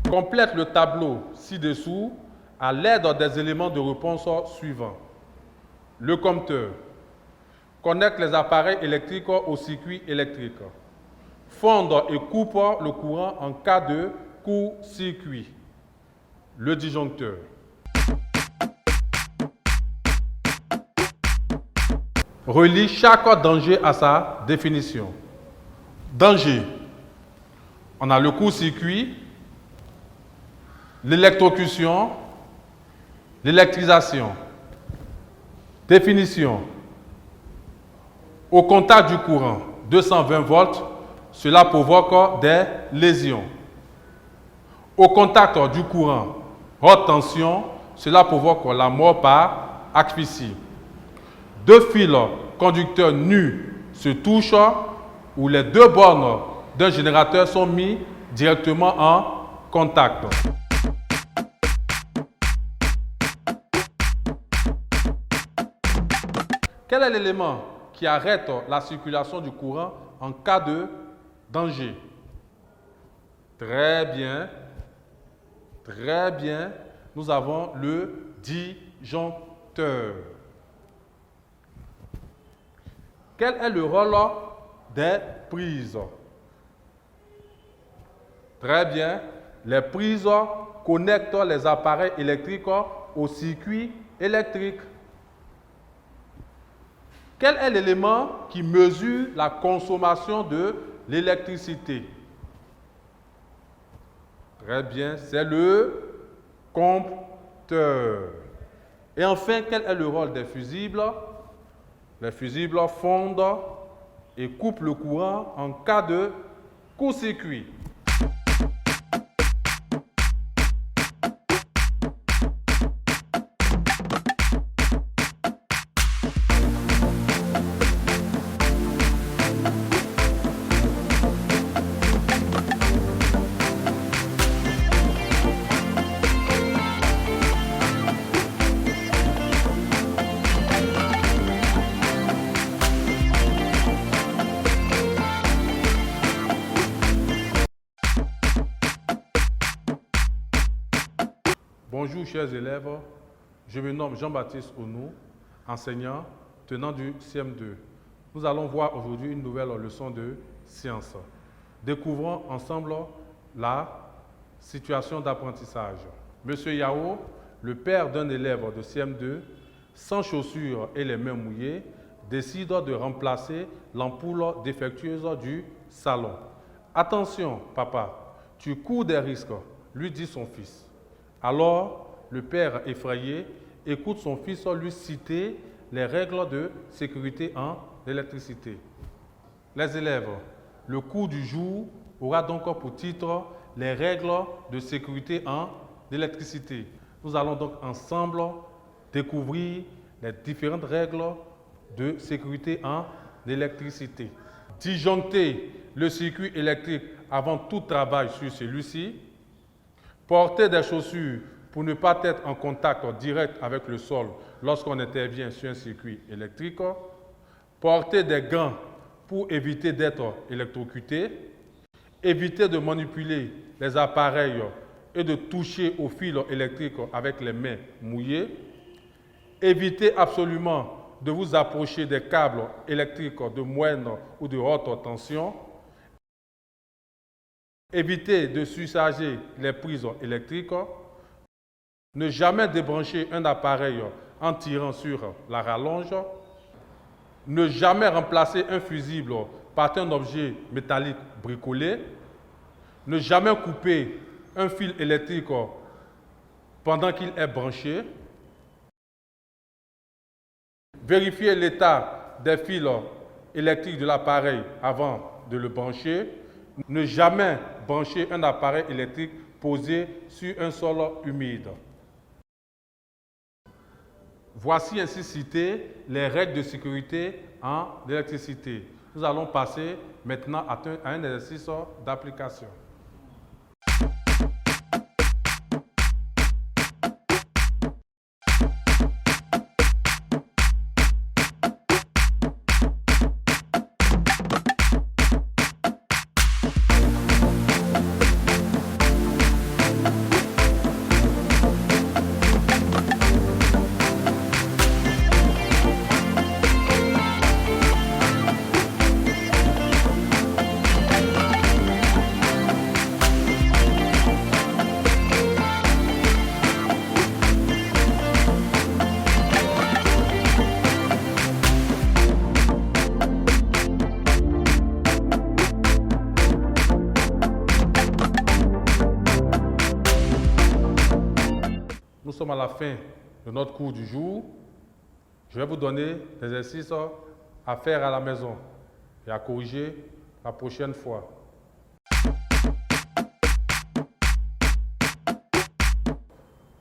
Complète le tableau ci-dessous à l'aide des éléments de réponse suivants. Le compteur. Connecte les appareils électriques au circuit électrique. Fonde et coupe le courant en cas de court-circuit. Le disjoncteur. Relie chaque danger à sa définition. Danger. On a le court-circuit, l'électrocution, l'électrisation. Définition. Au contact du courant 220 volts, cela provoque des lésions. Au contact du courant haute tension, cela provoque la mort par asphyxie. Deux fils conducteurs nus se touchent ou les deux bornes d'un générateur sont mis directement en contact. Quel est l'élément qui arrête la circulation du courant en cas de danger? Très bien. Très bien. Nous avons le disjoncteur. Quel est le rôle des prises? Très bien. Les prises connectent les appareils électriques au circuit électrique. Quel est l'élément qui mesure la consommation de l'électricité? Très bien, c'est le compteur. Et enfin, quel est le rôle des fusibles? Les fusibles fondent et coupent le courant en cas de court-circuit. Bonjour chers élèves, je me nomme Jean-Baptiste Onou, enseignant tenant du CM2. Nous allons voir aujourd'hui une nouvelle leçon de sciences. Découvrons ensemble la situation d'apprentissage. Monsieur Yao, le père d'un élève de CM2, sans chaussures et les mains mouillées, décide de remplacer l'ampoule défectueuse du salon. Attention, papa, tu cours des risques, lui dit son fils. Alors, le père effrayé écoute son fils lui citer les règles de sécurité en électricité. Les élèves, le cours du jour aura donc pour titre les règles de sécurité en électricité. Nous allons donc ensemble découvrir les différentes règles de sécurité en électricité. Disjoncter le circuit électrique avant tout travail sur celui-ci. Porter des chaussures pour ne pas être en contact direct avec le sol lorsqu'on intervient sur un circuit électrique. Porter des gants pour éviter d'être électrocuté. Éviter de manipuler les appareils et de toucher au fil électrique avec les mains mouillées. Éviter absolument de vous approcher des câbles électriques de moindre ou de haute tension. Éviter de surcharger les prises électriques. Ne jamais débrancher un appareil en tirant sur la rallonge. Ne jamais remplacer un fusible par un objet métallique bricolé. Ne jamais couper un fil électrique pendant qu'il est branché. Vérifier l'état des fils électriques de l'appareil avant de le brancher. Ne jamais brancher un appareil électrique posé sur un sol humide. Voici ainsi citées les règles de sécurité en électricité. Nous allons passer maintenant à un exercice d'application. sommes à la fin de notre cours du jour. Je vais vous donner des exercices à faire à la maison et à corriger la prochaine fois.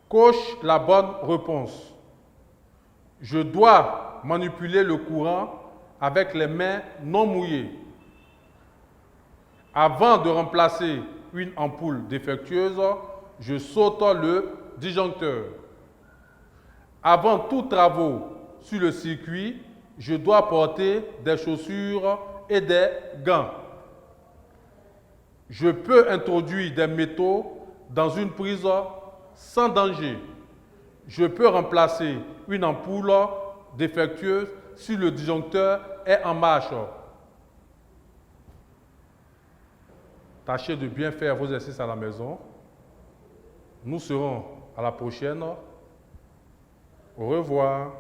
Coche la bonne réponse. Je dois manipuler le courant avec les mains non mouillées. Avant de remplacer une ampoule défectueuse, je saute le disjoncteur. Avant tout travaux sur le circuit, je dois porter des chaussures et des gants. Je peux introduire des métaux dans une prise sans danger. Je peux remplacer une ampoule défectueuse si le disjoncteur est en marche. Tâchez de bien faire vos exercices à la maison. Nous serons à la prochaine. Au revoir.